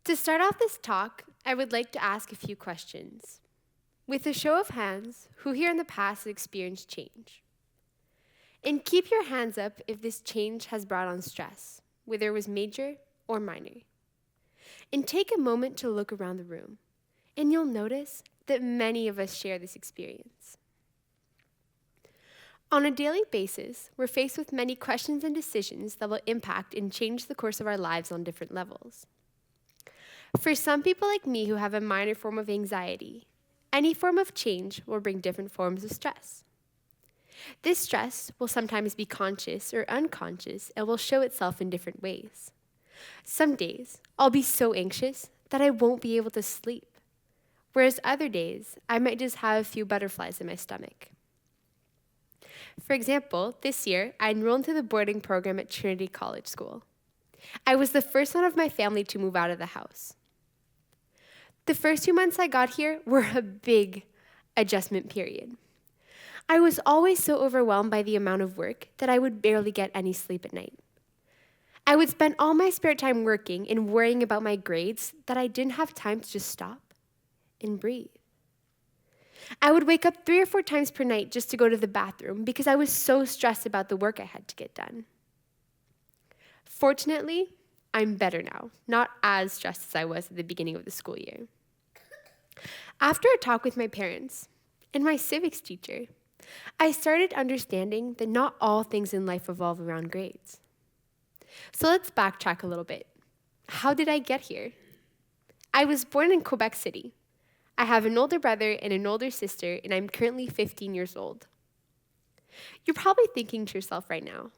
To start off this talk, I would like to ask a few questions. With a show of hands, who here in the past has experienced change? And keep your hands up if this change has brought on stress, whether it was major or minor. And take a moment to look around the room, and you'll notice that many of us share this experience. On a daily basis, we're faced with many questions and decisions that will impact and change the course of our lives on different levels. For some people like me who have a minor form of anxiety, any form of change will bring different forms of stress. This stress will sometimes be conscious or unconscious and will show itself in different ways. Some days, I'll be so anxious that I won't be able to sleep, whereas other days, I might just have a few butterflies in my stomach. For example, this year, I enrolled into the boarding program at Trinity College School. I was the first one of my family to move out of the house. The first 2 months I got here were a big adjustment period. I was always so overwhelmed by the amount of work that I would barely get any sleep at night. I would spend all my spare time working and worrying about my grades that I didn't have time to just stop and breathe. I would wake up 3 or 4 times per night just to go to the bathroom because I was so stressed about the work I had to get done. Fortunately, I'm better now, not as stressed as I was at the beginning of the school year. After a talk with my parents and my civics teacher, I started understanding that not all things in life revolve around grades. So let's backtrack a little bit. How did I get here? I was born in Quebec City. I have an older brother and an older sister, and I'm currently 15 years old. You're probably thinking to yourself right now,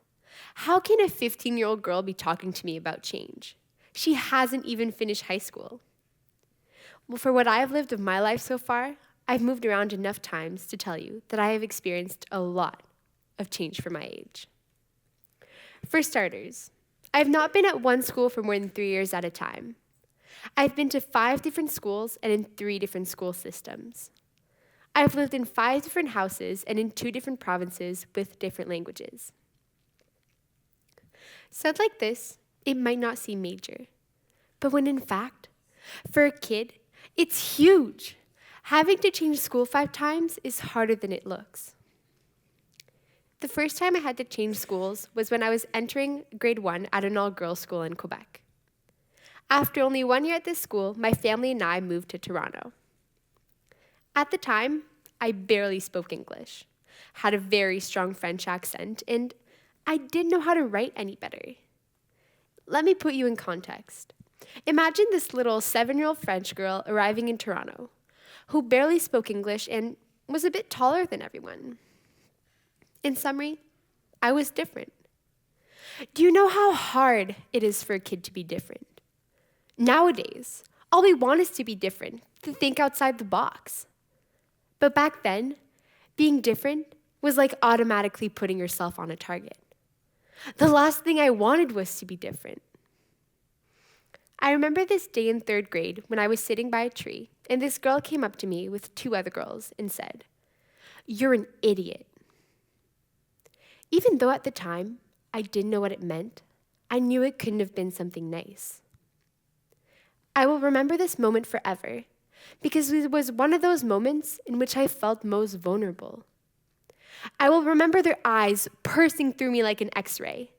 how can a 15-year-old girl be talking to me about change? She hasn't even finished high school. Well, for what I've lived of my life so far, I've moved around enough times to tell you that I have experienced a lot of change for my age. For starters, I've not been at one school for more than 3 years at a time. I've been to 5 different schools and in 3 different school systems. I've lived in 5 different houses and in 2 different provinces with different languages. Said like this, it might not seem major, but when in fact, for a kid, it's huge. Having to change school 5 times is harder than it looks. The first time I had to change schools was when I was entering grade 1 at an all-girls school in Quebec. After only 1 year at this school, my family and I moved to Toronto. At the time, I barely spoke English, had a very strong French accent, and I didn't know how to write any better. Let me put you in context. Imagine this little 7-year-old French girl arriving in Toronto, who barely spoke English and was a bit taller than everyone. In summary, I was different. Do you know how hard it is for a kid to be different? Nowadays, all we want is to be different, to think outside the box. But back then, being different was like automatically putting yourself on a target. The last thing I wanted was to be different. I remember this day in 3rd grade when I was sitting by a tree, and this girl came up to me with 2 other girls and said, "You're an idiot." Even though at the time I didn't know what it meant, I knew it couldn't have been something nice. I will remember this moment forever because it was one of those moments in which I felt most vulnerable. I will remember their eyes piercing through me like an X-ray,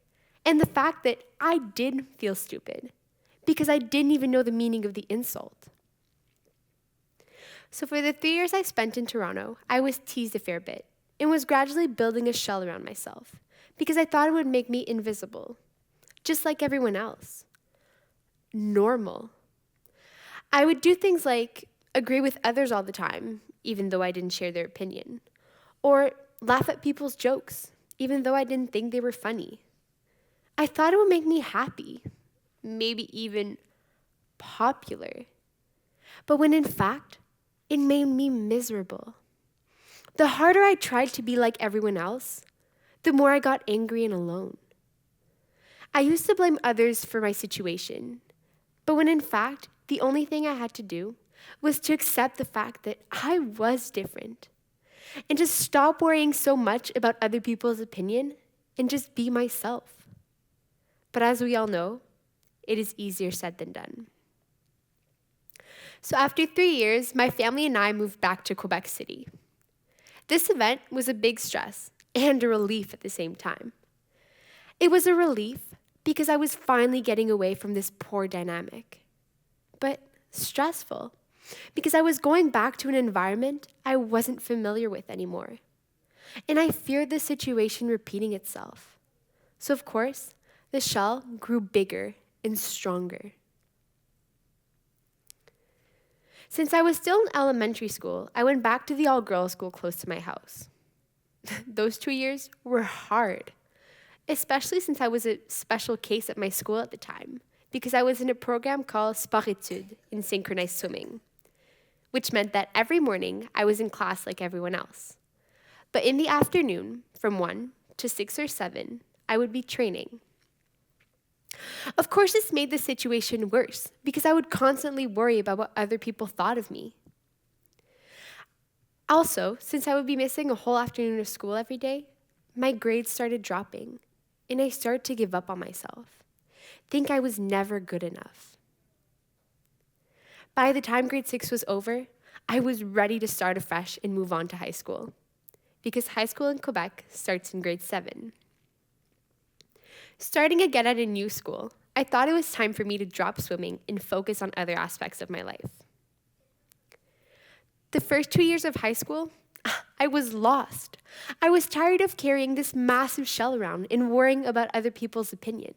and the fact that I did feel stupid because I didn't even know the meaning of the insult. So for the 3 years I spent in Toronto, I was teased a fair bit and was gradually building a shell around myself because I thought it would make me invisible, just like everyone else. Normal. I would do things like agree with others all the time, even though I didn't share their opinion, or laugh at people's jokes, even though I didn't think they were funny. I thought it would make me happy, maybe even popular. But when in fact, it made me miserable. The harder I tried to be like everyone else, the more I got angry and alone. I used to blame others for my situation, but when in fact, the only thing I had to do was to accept the fact that I was different and just stop worrying so much about other people's opinion and just be myself. But as we all know, it is easier said than done. So after 3 years, my family and I moved back to Quebec City. This event was a big stress and a relief at the same time. It was a relief because I was finally getting away from this poor dynamic, but stressful because I was going back to an environment I wasn't familiar with anymore. And I feared the situation repeating itself. So, of course, the shell grew bigger and stronger. Since I was still in elementary school, I went back to the all-girls school close to my house. Those 2 years were hard, especially since I was a special case at my school at the time, because I was in a program called sport-études in synchronized swimming, which meant that every morning I was in class like everyone else. But in the afternoon, from 1 to 6 or 7, I would be training. Of course, this made the situation worse because I would constantly worry about what other people thought of me. Also, since I would be missing a whole afternoon of school every day, my grades started dropping, and I started to give up on myself, think I was never good enough. By the time grade 6 was over, I was ready to start afresh and move on to high school, because high school in Quebec starts in grade 7. Starting again at a new school, I thought it was time for me to drop swimming and focus on other aspects of my life. The first 2 years of high school, I was lost. I was tired of carrying this massive shell around and worrying about other people's opinion.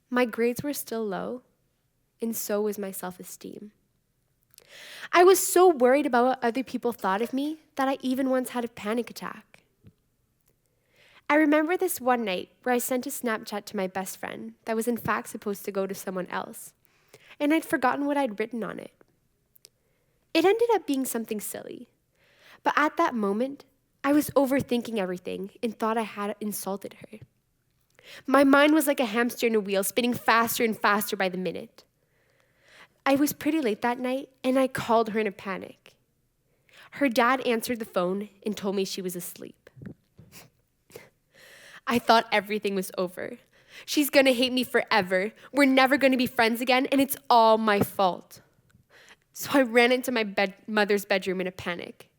My grades were still low, and so was my self-esteem. I was so worried about what other people thought of me that I even once had a panic attack. I remember this one night where I sent a Snapchat to my best friend that was in fact supposed to go to someone else, and I'd forgotten what I'd written on it. It ended up being something silly, but at that moment, I was overthinking everything and thought I had insulted her. My mind was like a hamster in a wheel, spinning faster and faster by the minute. I was pretty late that night, and I called her in a panic. Her dad answered the phone and told me she was asleep. I thought everything was over. She's gonna hate me forever. We're never gonna be friends again, and it's all my fault. So I ran into my mother's bedroom in a panic.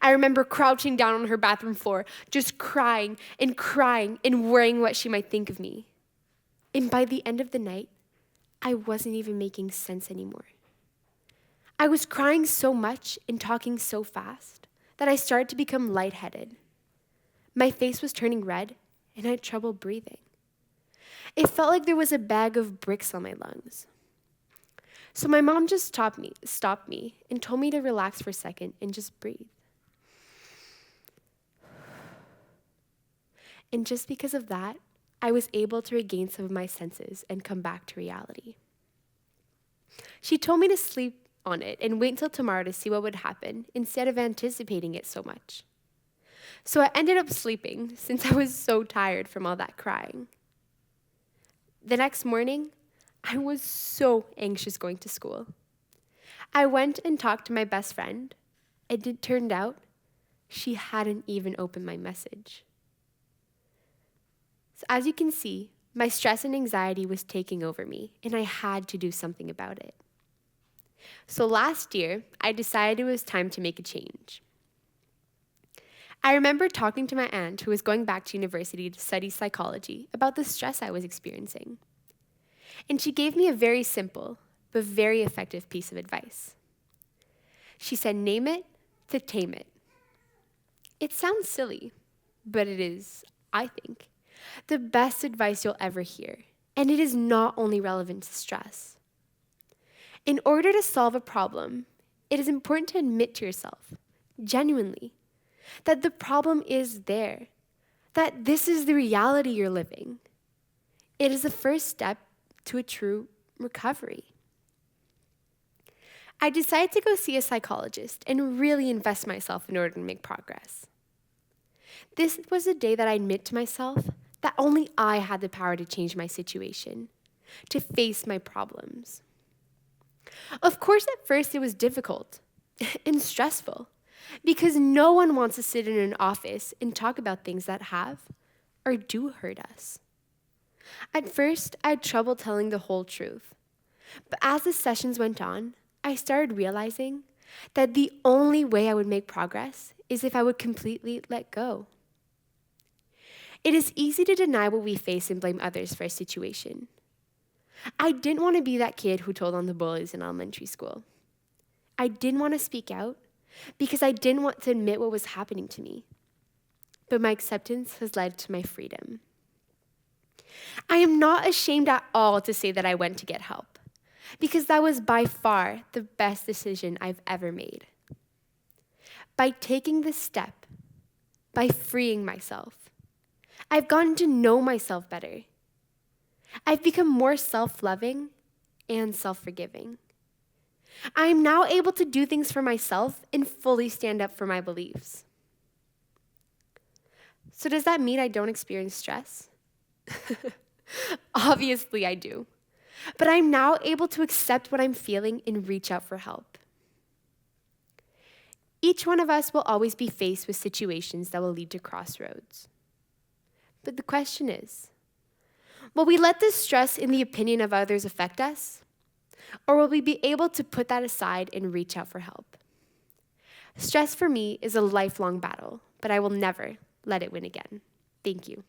I remember crouching down on her bathroom floor, just crying and worrying what she might think of me. And by the end of the night, I wasn't even making sense anymore. I was crying so much and talking so fast that I started to become lightheaded. My face was turning red, and I had trouble breathing. It felt like there was a bag of bricks on my lungs. So my mom just stopped me, and told me to relax for a second and just breathe. And just because of that, I was able to regain some of my senses and come back to reality. She told me to sleep on it and wait until tomorrow to see what would happen instead of anticipating it so much. So I ended up sleeping since I was so tired from all that crying. The next morning, I was so anxious going to school. I went and talked to my best friend, and it turned out she hadn't even opened my message. So as you can see, my stress and anxiety was taking over me, and I had to do something about it. So last year, I decided it was time to make a change. I remember talking to my aunt who was going back to university to study psychology about the stress I was experiencing. And she gave me a very simple but very effective piece of advice. She said, name it to tame it. It sounds silly, but it is, I think, the best advice you'll ever hear. And it is not only relevant to stress. In order to solve a problem, it is important to admit to yourself, genuinely, that the problem is there, that this is the reality you're living. It is the first step to a true recovery. I decided to go see a psychologist and really invest myself in order to make progress. This was a day that I admit to myself that only I had the power to change my situation, to face my problems. Of course, at first it was difficult and stressful because no one wants to sit in an office and talk about things that have or do hurt us. At first, I had trouble telling the whole truth, but as the sessions went on, I started realizing that the only way I would make progress is if I would completely let go. It is easy to deny what we face and blame others for a situation. I didn't want to be that kid who told on the bullies in elementary school. I didn't want to speak out because I didn't want to admit what was happening to me. But my acceptance has led to my freedom. I am not ashamed at all to say that I went to get help, because that was by far the best decision I've ever made. By taking this step, by freeing myself, I've gotten to know myself better. I've become more self-loving and self-forgiving. I am now able to do things for myself and fully stand up for my beliefs. So does that mean I don't experience stress? Obviously I do. But I'm now able to accept what I'm feeling and reach out for help. Each one of us will always be faced with situations that will lead to crossroads. But the question is, will we let this stress and the opinion of others affect us? Or will we be able to put that aside and reach out for help? Stress for me is a lifelong battle, but I will never let it win again. Thank you.